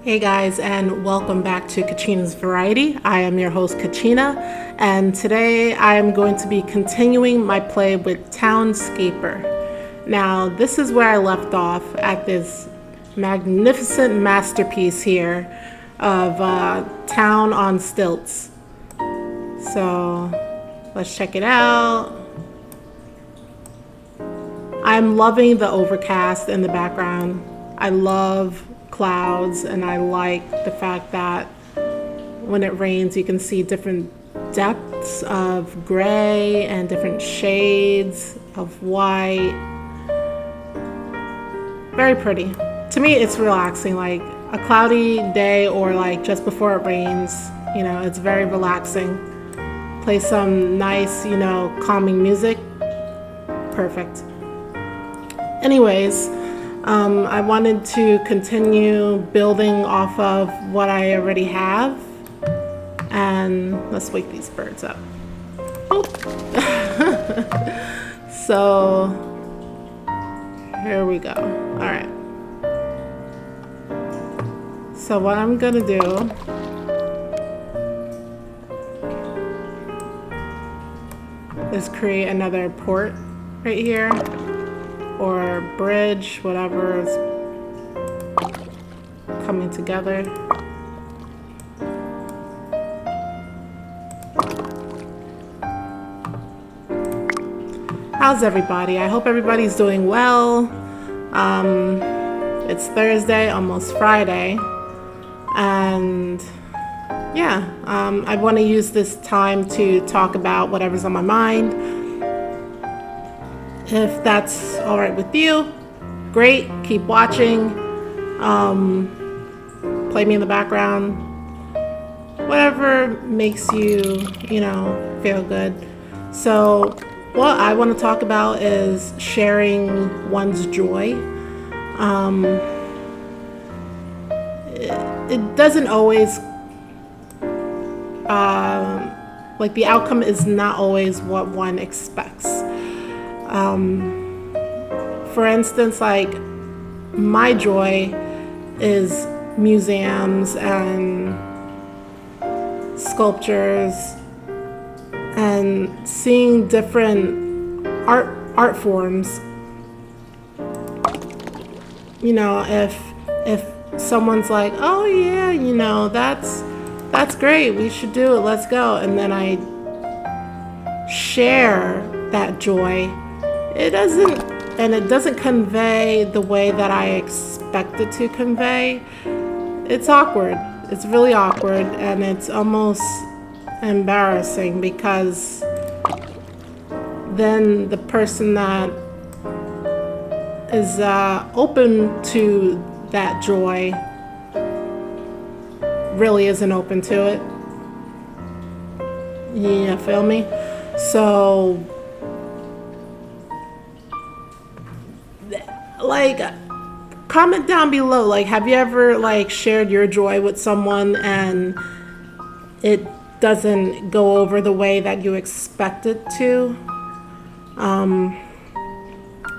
Hey guys, and welcome back to Kachina's Variety. I am your host, Kachina, and today I am going to be continuing my play with Townscaper. Now, this is where I left off at this magnificent masterpiece here of Town on Stilts. So, let's check it out. I'm loving the overcast in the background. I love clouds, and I like the fact that when it rains you can see different depths of gray and different shades of white. Very pretty. To me it's relaxing, like a cloudy day or like just before it rains, it's very relaxing. Play some nice, calming music. Perfect. Anyways, I wanted to continue building off of what I already have. And let's wake these birds up. Oh. So, here we go. All right. So what I'm gonna do is create another port right here. Or bridge, whatever is coming together. How's everybody? I hope everybody's doing well. It's Thursday, almost Friday, and yeah, I want to use this time to talk about whatever's on my mind. If that's all right with you, great. Keep watching. Play me in the background. Whatever makes you, feel good. So what I want to talk about is sharing one's joy. It doesn't always, like the outcome is not always what one expects. For instance, like my joy is museums and sculptures and seeing different art forms. If someone's like, oh yeah, that's great, we should do it, let's go, and then I share that joy, it doesn't convey the way that I expect it to convey. It's awkward. It's really awkward, and it's almost embarrassing because then the person that is open to that joy really isn't open to it. You feel me? So like, comment down below, like, have you ever like shared your joy with someone and it doesn't go over the way that you expect it to?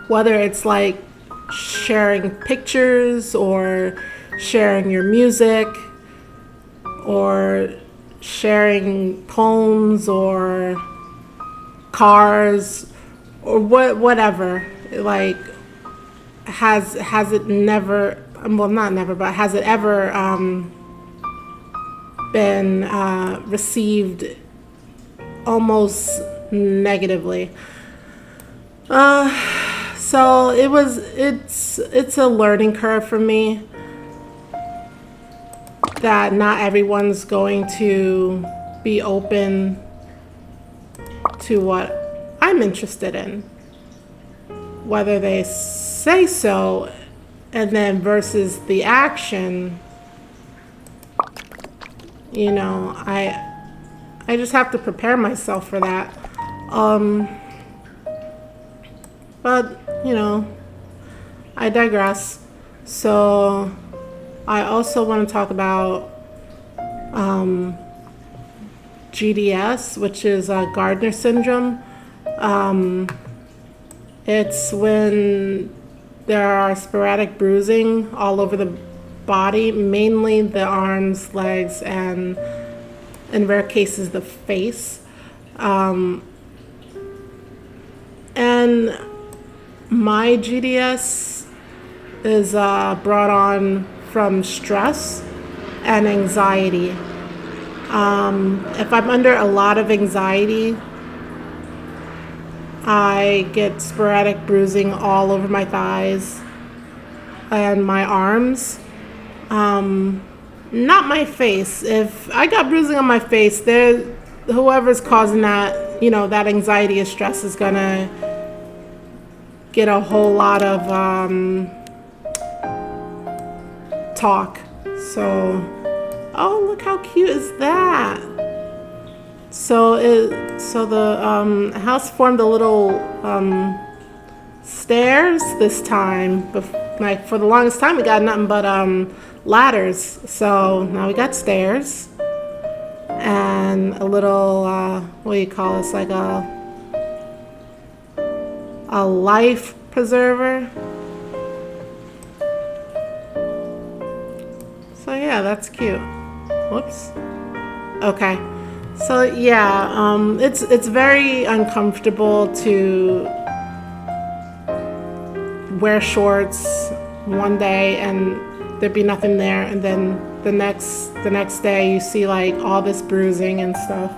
Whether it's like sharing pictures or sharing your music or sharing poems or cars or whatever, like, has it never, well, not never, but has it ever been received almost negatively? So it's a learning curve for me that not everyone's going to be open to what I'm interested in, whether they say so, and then versus the action, I just have to prepare myself for that. But I digress. So I also want to talk about GDS, which is Gardner syndrome. It's when there are sporadic bruising all over the body, mainly the arms, legs, and in rare cases the face. And my GDS is brought on from stress and anxiety. If I'm under a lot of anxiety, I get sporadic bruising all over my thighs and my arms. Not my face. If I got bruising on my face, whoever's causing that, that anxiety or stress is gonna get a whole lot of talk. So, oh, look how cute is that? So the house formed a little stairs this time. Like for the longest time, we got nothing but ladders. So now we got stairs and a little what do you call this? Like a life preserver. So yeah, that's cute. Whoops. Okay. So yeah, it's very uncomfortable to wear shorts one day and there'd be nothing there, and then the next day you see like all this bruising and stuff.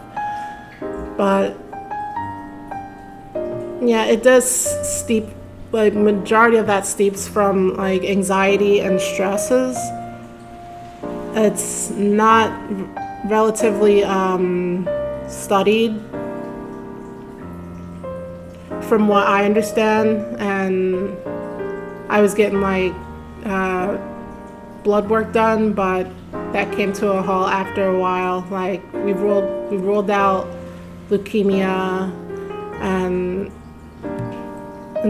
But yeah, it does steep, like majority of that steeps from like anxiety and stresses. It's not relatively studied from what I understand, and I was getting like blood work done, but that came to a halt after a while. Like we ruled out leukemia and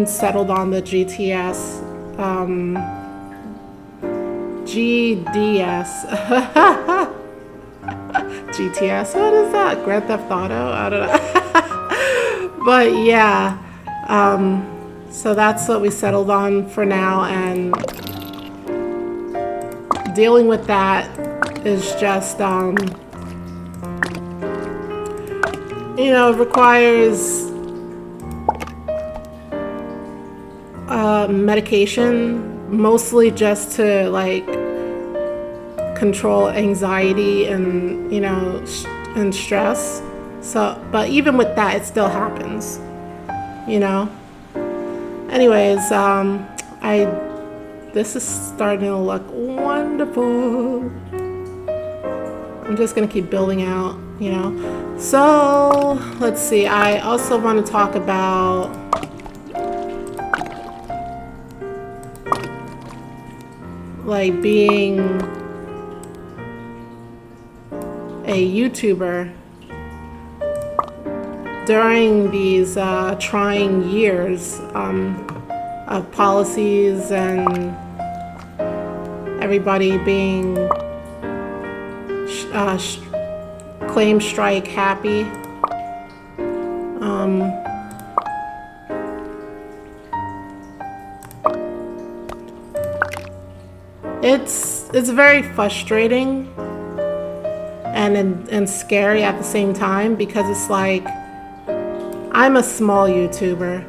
settled on the GTS. GDS. GTS, what is that? Grand Theft Auto? I don't know. But yeah, so that's what we settled on for now, and dealing with that is just, requires medication, mostly just to like control anxiety and and stress. So, but even with that, it still happens, Anyways, this is starting to look wonderful. I'm just gonna keep building out, So let's see. I also want to talk about like being a YouTuber during these trying years of policies and everybody being claim strike happy. It's very frustrating and scary at the same time, because it's like I'm a small YouTuber.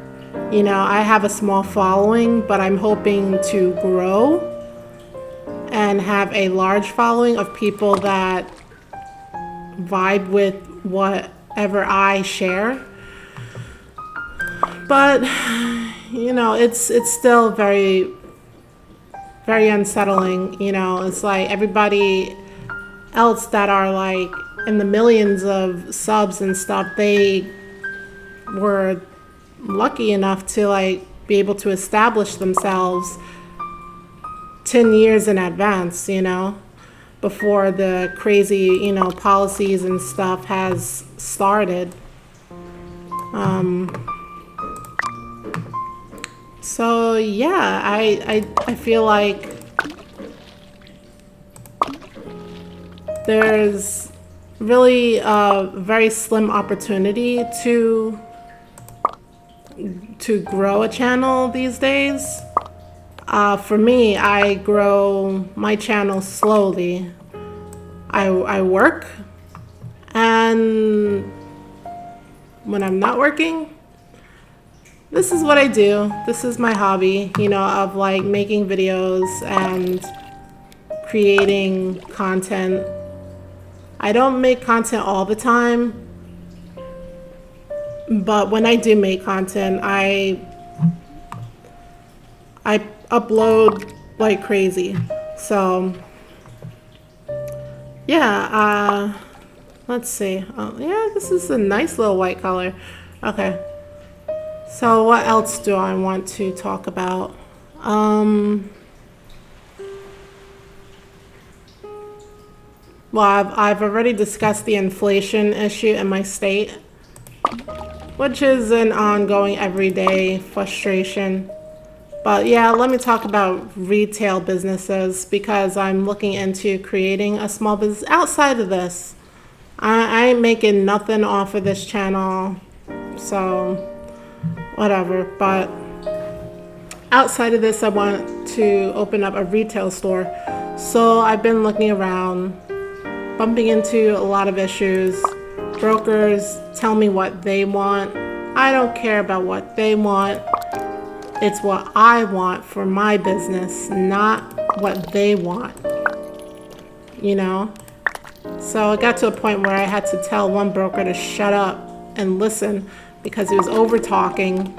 I have a small following, but I'm hoping to grow and have a large following of people that vibe with whatever I share. But it's still very, very unsettling. It's like everybody else that are like in the millions of subs and stuff, they were lucky enough to like be able to establish themselves 10 years in advance, before the crazy, policies and stuff has started. So yeah, I feel like there's really a very slim opportunity to grow a channel these days. For me, I grow my channel slowly. I work, and when I'm not working, this is what I do. This is my hobby, of like making videos and creating content. I don't make content all the time, but when I do make content, I upload like crazy. So yeah, let's see. Oh yeah, this is a nice little white color. Okay. So what else do I want to talk about? Well, I've already discussed the inflation issue in my state, which is an ongoing everyday frustration. But yeah, let me talk about retail businesses because I'm looking into creating a small business outside of this. I ain't making nothing off of this channel, so whatever. But outside of this, I want to open up a retail store. So I've been looking around, bumping into a lot of issues. Brokers tell me what they want. I don't care about what they want. It's what I want for my business, not what they want. So it got to a point where I had to tell one broker to shut up and listen because he was over talking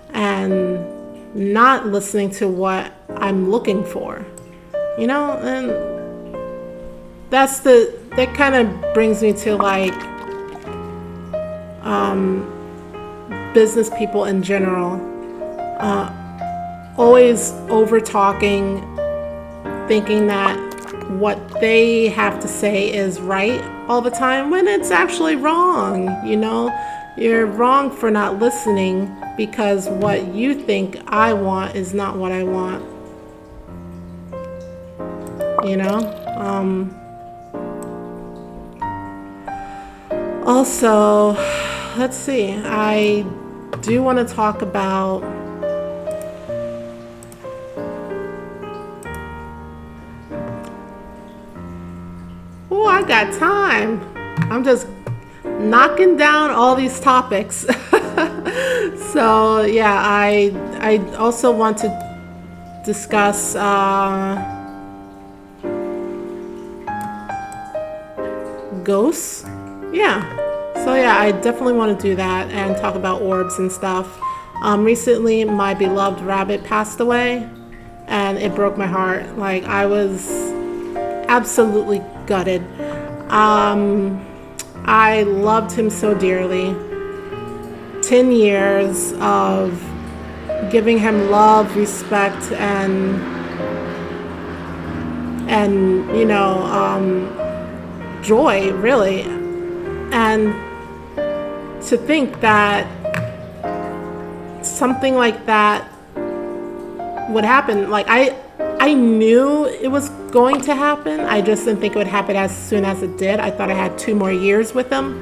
and not listening to what I'm looking for. And that kind of brings me to like business people in general. Always over talking, thinking that what they have to say is right all the time when it's actually wrong. You're wrong for not listening because what you think I want is not what I want. Also, let's see, I do want to talk about I got time. I'm just knocking down all these topics. So yeah, I also want to discuss ghosts. Yeah. So yeah, I definitely want to do that and talk about orbs and stuff. Recently, my beloved rabbit passed away, and it broke my heart. Like, I was absolutely gutted. I loved him so dearly. 10 years of giving him love, respect, and joy, really. And to think that something like that would happen, like I knew it was going to happen. I just didn't think it would happen as soon as it did. I thought I had 2 more years with him.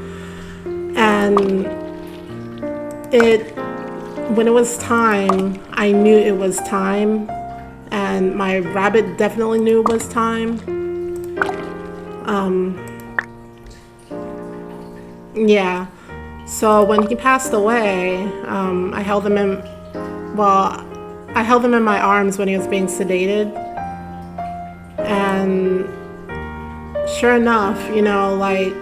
And when it was time, I knew it was time. And my rabbit definitely knew it was time. Yeah. So when he passed away, I held him in my arms when he was being sedated. And sure enough, like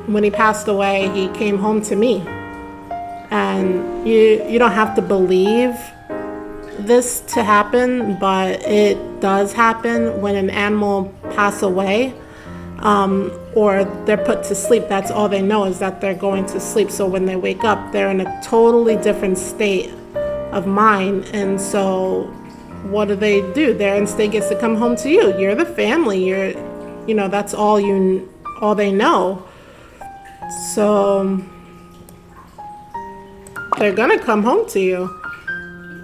when he passed away, he came home to me. And you don't have to believe this to happen, but it does happen when an animal passes away, or they're put to sleep. That's all they know, is that they're going to sleep. So when they wake up, they're in a totally different state of mind. And so what do? Their instinct is to come home to you. You're the family. That's all they know. So they're gonna come home to you.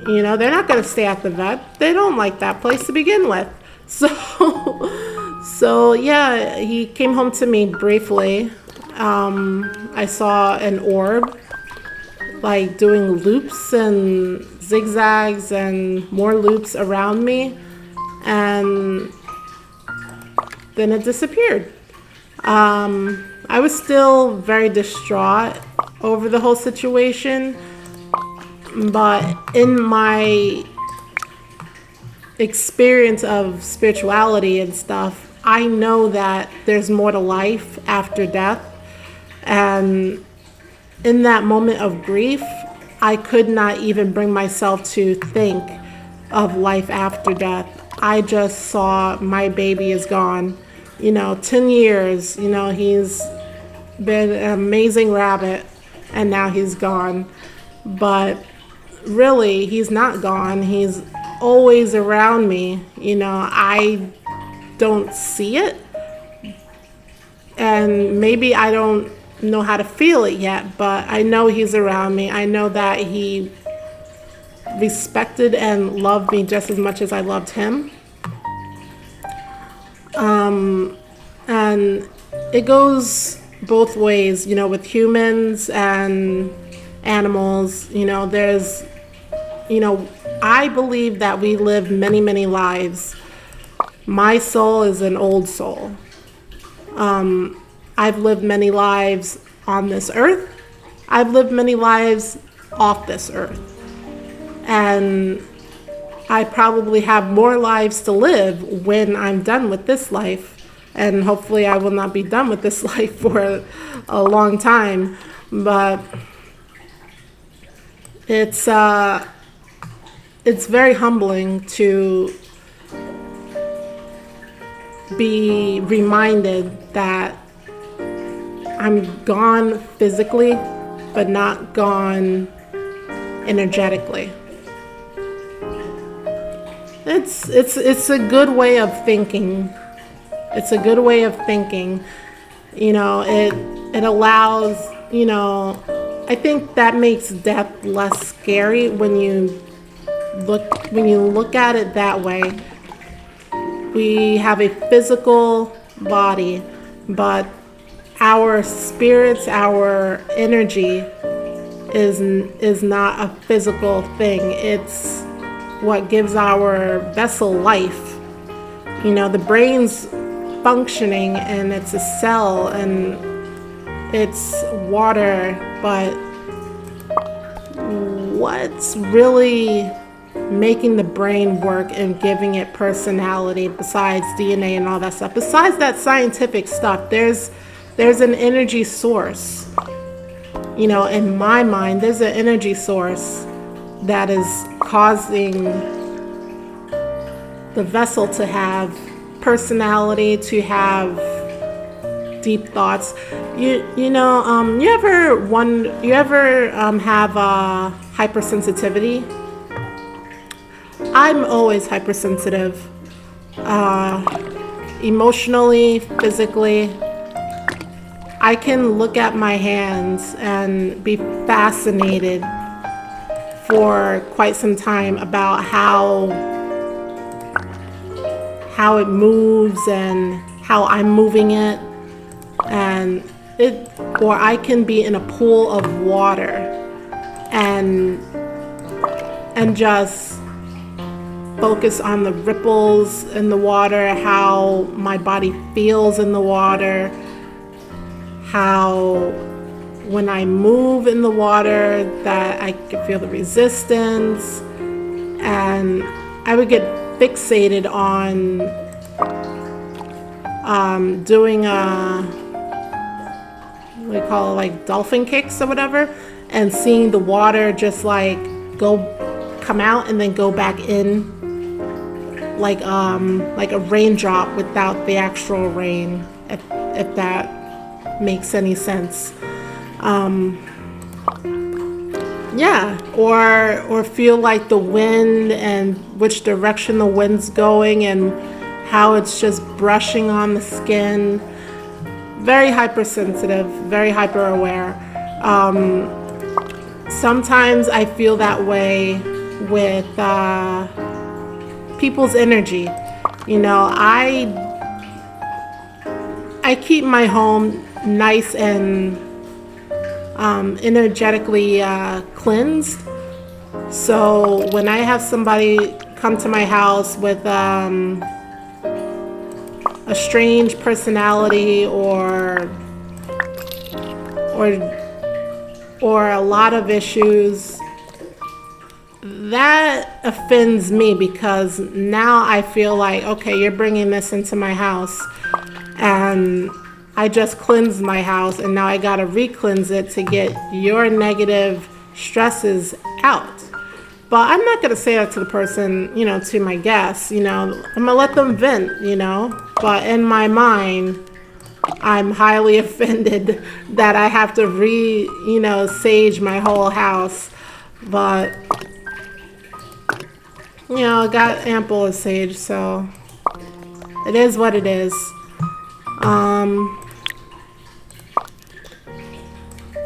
They're not gonna stay at the vet. They don't like that place to begin with. So yeah, he came home to me briefly. I saw an orb, like doing loops and zigzags and more loops around me, and then it disappeared. I was still very distraught over the whole situation, but in my experience of spirituality and stuff, I know that there's more to life after death. And in that moment of grief, I could not even bring myself to think of life after death. I just saw my baby is gone. 10 years, he's been an amazing rabbit, and now he's gone. But really, he's not gone. He's always around me. I don't see it, and maybe I don't know how to feel it yet, but I know he's around me. I know that he respected and loved me just as much as I loved him. And it goes both ways, with humans and animals. I believe that we live many, many lives. My soul is an old soul. I've lived many lives on this earth. I've lived many lives off this earth. And I probably have more lives to live when I'm done with this life. And hopefully I will not be done with this life for a long time. But it's very humbling to be reminded that I'm gone physically, but not gone energetically. It's a good way of thinking. It's a good way of thinking. It allows, I think that makes death less scary when you look at it that way. We have a physical body, but our spirits, our energy is not a physical thing. It's what gives our vessel life. The brain's functioning, and it's a cell, and it's water, but what's really making the brain work and giving it personality besides DNA and all that stuff, besides that scientific stuff, there's an energy source. In my mind, there's an energy source that is causing the vessel to have personality, to have deep thoughts. You ever have hypersensitivity? I'm always hypersensitive, emotionally, physically. I can look at my hands and be fascinated for quite some time about how it moves and how I'm moving it, or I can be in a pool of water and just focus on the ripples in the water, how my body feels in the water, how when I move in the water that I can feel the resistance, and I would get fixated on doing we call it like dolphin kicks or whatever, and seeing the water just like come out and then go back in, like a raindrop without the actual rain, if that makes any sense. Or feel like the wind and which direction the wind's going and how it's just brushing on the skin. Very hypersensitive, very hyper aware. Sometimes I feel that way with people's energy. I keep my home nice and energetically cleansed. So when I have somebody come to my house with a strange personality or a lot of issues, that offends me because now I feel like, okay, you're bringing this into my house and I just cleansed my house and now I gotta re-cleanse it to get your negative stresses out. But I'm not gonna say that to the person, to my guests, I'm gonna let them vent, But in my mind, I'm highly offended that I have to sage my whole house. But, I got ample of sage, so it is what it is.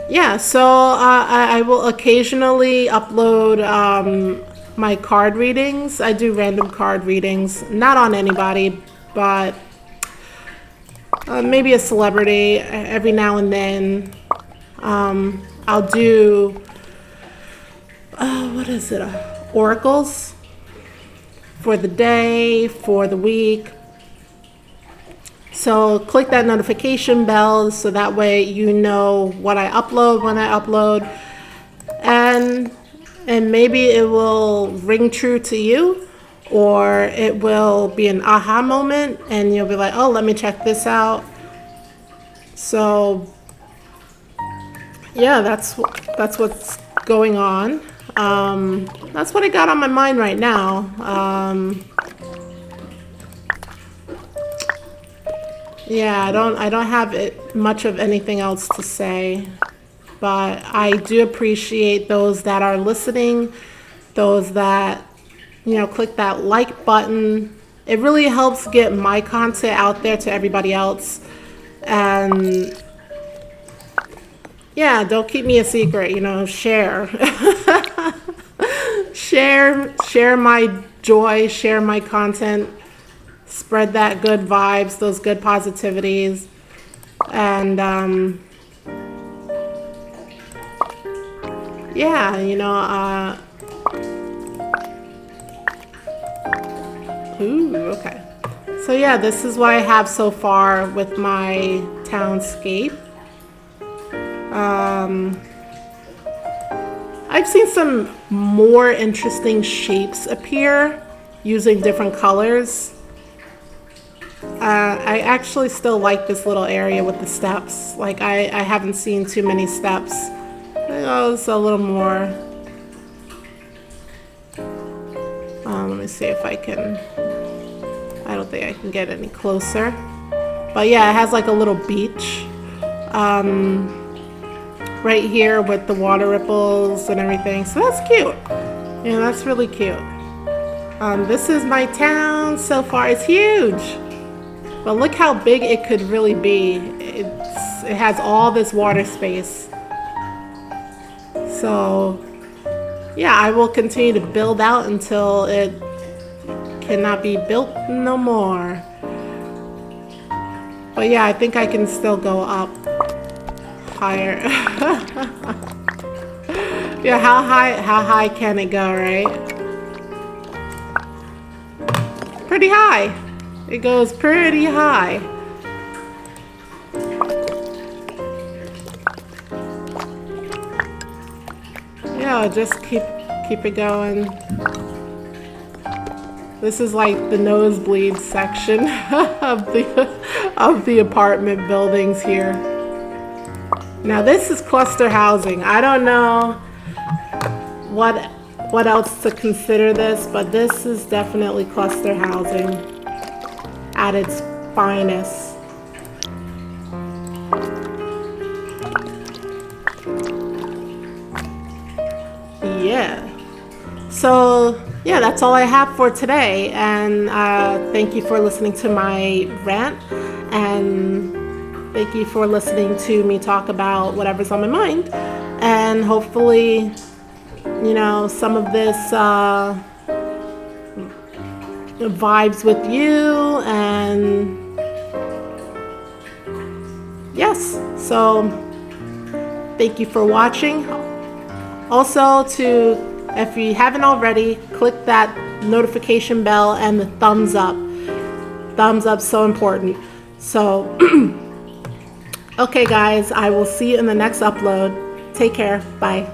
Yeah, so I will occasionally upload my card readings. I do random card readings, not on anybody, but maybe a celebrity every now and then. I'll do, what is it, oracles for the day, for the week. So click that notification bell so that way you know what I upload when I upload, and maybe it will ring true to you, or it will be an aha moment and you'll be like, oh, let me check this out. So yeah, that's what's going on. That's what I got on my mind right now. Yeah, I don't have much of anything else to say, but I do appreciate those that are listening, those that, click that like button. It really helps get my content out there to everybody else. And yeah, don't keep me a secret, share. Share my joy, share my content. Spread that good vibes, those good positivities, and yeah, okay. So yeah, this is what I have so far with my townscape. I've seen some more interesting shapes appear using different colors. I actually still like this little area with the steps. Like I haven't seen too many steps. Oh, it's a little more. Let me see if I can. I don't think I can get any closer. But yeah, it has like a little beach right here with the water ripples and everything. So that's cute. Yeah, that's really cute. This is my town so far. It's huge. But look how big it could really be. It has all this water space. So yeah, I will continue to build out until it cannot be built no more. But yeah, I think I can still go up higher. Yeah, how high can it go, right? Pretty high. It goes pretty high. Yeah, just keep it going. This is like the nosebleed section of the apartment buildings here. Now this is cluster housing. I don't know what else to consider this, but this is definitely cluster housing at its finest. Yeah. So yeah, that's all I have for today, and thank you for listening to my rant, and thank you for listening to me talk about whatever's on my mind, and hopefully, some of this vibes with you, and yes, so thank you for watching. Also, to If you haven't already, click that notification bell and the thumbs up. Thumbs up, so important. So, okay guys, I will see you in the next upload. Take care. Bye.